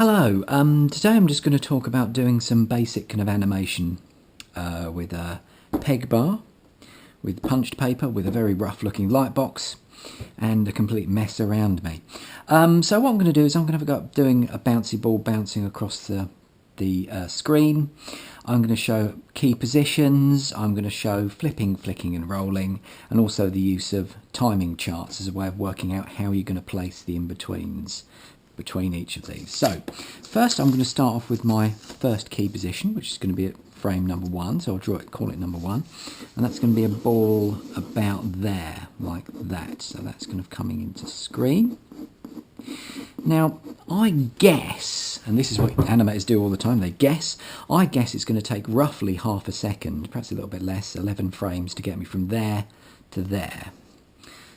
Hello, today I'm just going to talk about doing some basic kind of animation with a peg bar, with punched paper, with a very rough looking light box and a complete mess around me. So what I'm going to do is I'm going to have a go at doing a bouncy ball bouncing across the screen. I'm going to show key positions, I'm going to show flipping, flicking and rolling, and also the use of timing charts as a way of working out how you're going to place the in-betweens between each of these. So first I'm going to start off with my first key position, which is going to be at frame number 1, so I'll draw it, call it number 1, and that's going to be a ball about there, like that. So that's kind of coming into screen. Now I guess, and this is what animators do all the time, they guess, I guess it's going to take roughly half a second, perhaps a little bit less, 11 frames to get me from there to there.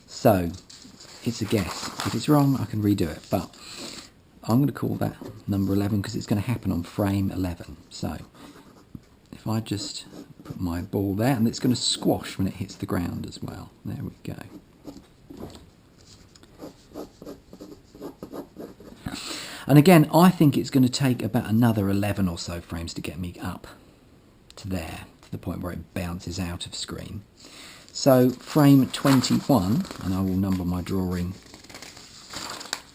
So it's a guess. If it's wrong I can redo it, but I'm going to call that number 11 because it's going to happen on frame 11. So if I just put my ball there, and it's going to squash when it hits the ground as well. There we go. And again, I think it's going to take about another 11 or so frames to get me up to there, to the point where it bounces out of screen. So frame 21, and I will number my drawing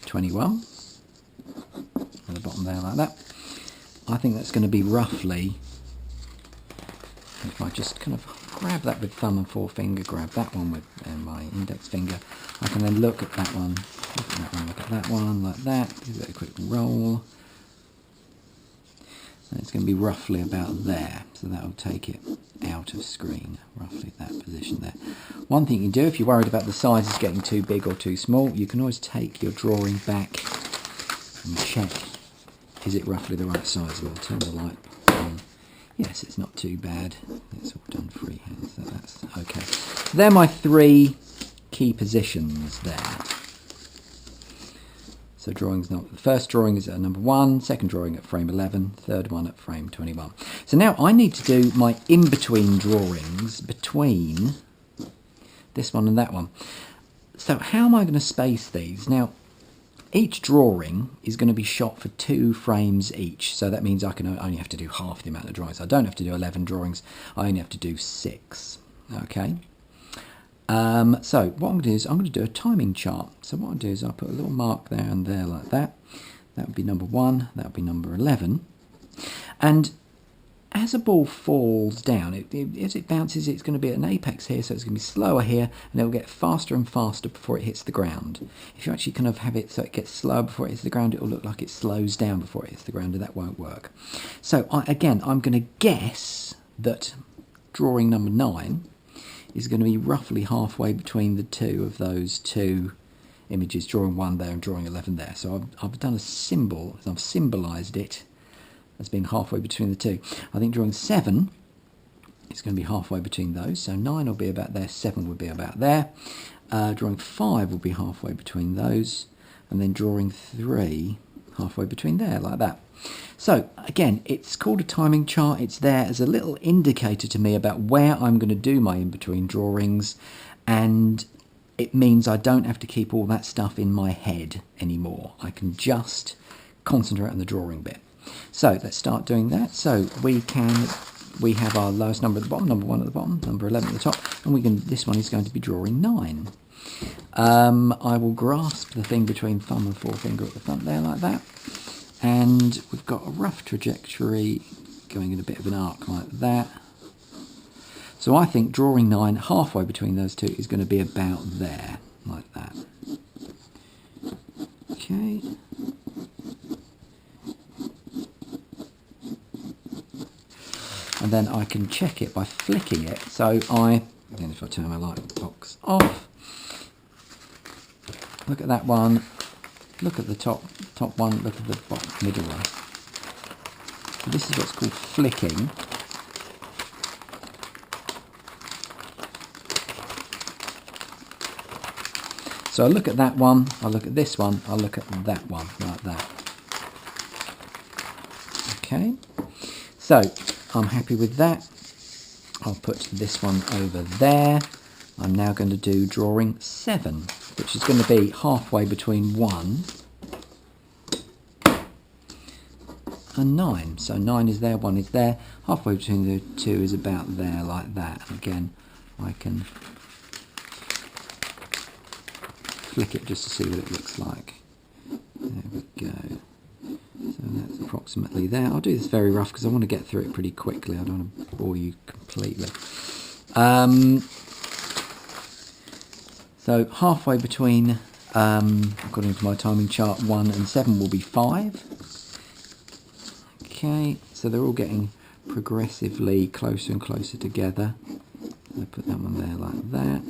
21, at the bottom there like that. I think that's going to be roughly, if I just kind of grab that with thumb and forefinger, grab that one with my index finger, I can then look at that one, look at that one, look at that one, like that, give it a quick roll. And it's going to be roughly about there, so that will take it out of screen, roughly that position there. One thing you can do, if you're worried about the sizes getting too big or too small, you can always take your drawing back and check, is it roughly the right size? We'll turn the light on. Yes, it's not too bad. It's all done freehand, so that's okay. So they're my 3 key positions there. So drawing's not, the first drawing is at number 1, second drawing at frame 11, third one at frame 21. So now I need to do my in-between drawings between this one and that one. So how am I going to space these? Now, each drawing is going to be shot for 2 frames each. So that means I can only have to do half the amount of drawings. I don't have to do 11 drawings, I only have to do 6. Okay. So what I'm going to do is I'm going to do a timing chart. So what I'll do is I'll put a little mark there and there like that. That would be number 1, that would be number 11. And as a ball falls down, as it bounces, it's going to be at an apex here, so it's going to be slower here, and it will get faster and faster before it hits the ground. If you actually kind of have it so it gets slower before it hits the ground, it will look like it slows down before it hits the ground, and that won't work. So again, I'm going to guess that drawing number 9 is going to be roughly halfway between the 2 of those 2 images, drawing 1 there and drawing 11 there. So I've done a symbol, I've symbolised it as being halfway between the 2. I think drawing 7 is going to be halfway between those, so 9 will be about there, 7 will be about there. Drawing 5 will be halfway between those, and then drawing 3 halfway between there, like that. So again, it's called a timing chart. It's there as a little indicator to me about where I'm going to do my in-between drawings, and it means I don't have to keep all that stuff in my head anymore. I can just concentrate on the drawing bit. So let's start doing that. So we have our lowest number at the bottom, number 1 at the bottom, number 11 at the top, and this one is going to be drawing 9. I will grasp the thing between thumb and forefinger at the front there like that. And we've got a rough trajectory going in a bit of an arc like that. So I think drawing 9 halfway between those 2 is going to be about there, like that. Okay. And then I can check it by flicking it. So again, if I turn my light box off, look at that one, look at the top one, look at the bottom, middle one. So this is what's called flicking. So I look at that one, I look at this one, I look at that one, like that. Okay, so I'm happy with that. I'll put this one over there. I'm now going to do drawing 7, which is going to be halfway between 1 and 9. So 9 is there, 1 is there. Halfway between the two is about there, like that. And again, I can flick it just to see what it looks like. There we go. So that's approximately there. I'll do this very rough because I want to get through it pretty quickly. I don't want to bore you completely. So halfway between, according to my timing chart, 1 and 7 will be 5. Okay, so they're all getting progressively closer and closer together. I put that one there like that.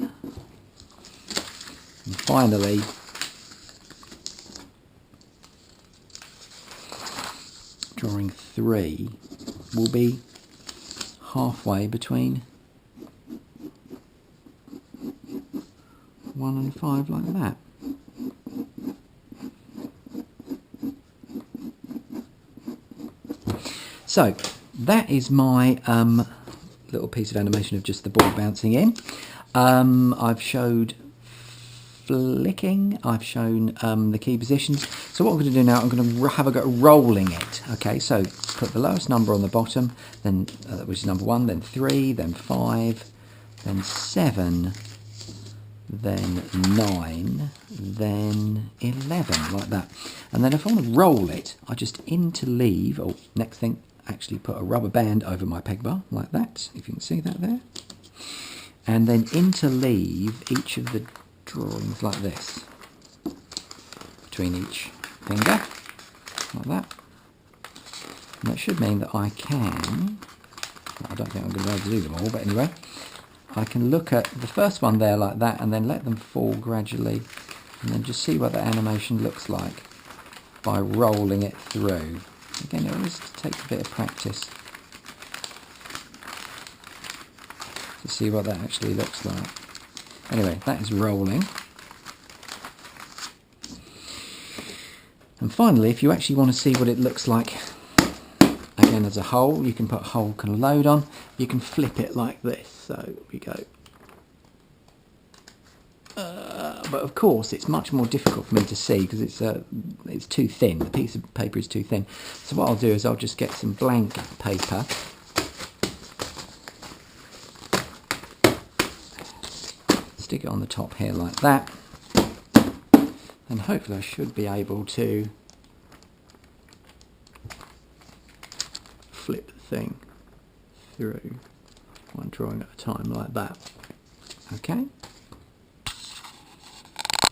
And finally, drawing 3 will be halfway between 1 and 5, like that. So that is my little piece of animation of just the ball bouncing in. I've showed flicking, I've shown the key positions. So what I'm going to do now, I'm going to have a go at rolling it. Okay, so put the lowest number on the bottom, then which is number 1, then 3, then 5, then 7, then 9, then 11, like that. And then if I want to roll it, I just interleave, or next thing, actually put a rubber band over my peg bar, like that, if you can see that there. And then interleave each of the drawings like this, between each finger, like that. And that should mean that I can, I don't think I'm going to be able to do them all, but anyway, I can look at the first one there like that and then let them fall gradually and then just see what the animation looks like by rolling it through. Again, it always takes a bit of practice to see what that actually looks like. Anyway, that is rolling. And finally, if you actually want to see what it looks like again as a whole, you can put whole can load on. You can flip it like this. So we go. But of course, it's much more difficult for me to see because it's too thin. The piece of paper is too thin. So what I'll do is I'll just get some blank paper. Stick it on the top here like that. And hopefully I should be able to flip the thing through one drawing at a time like that. Okay.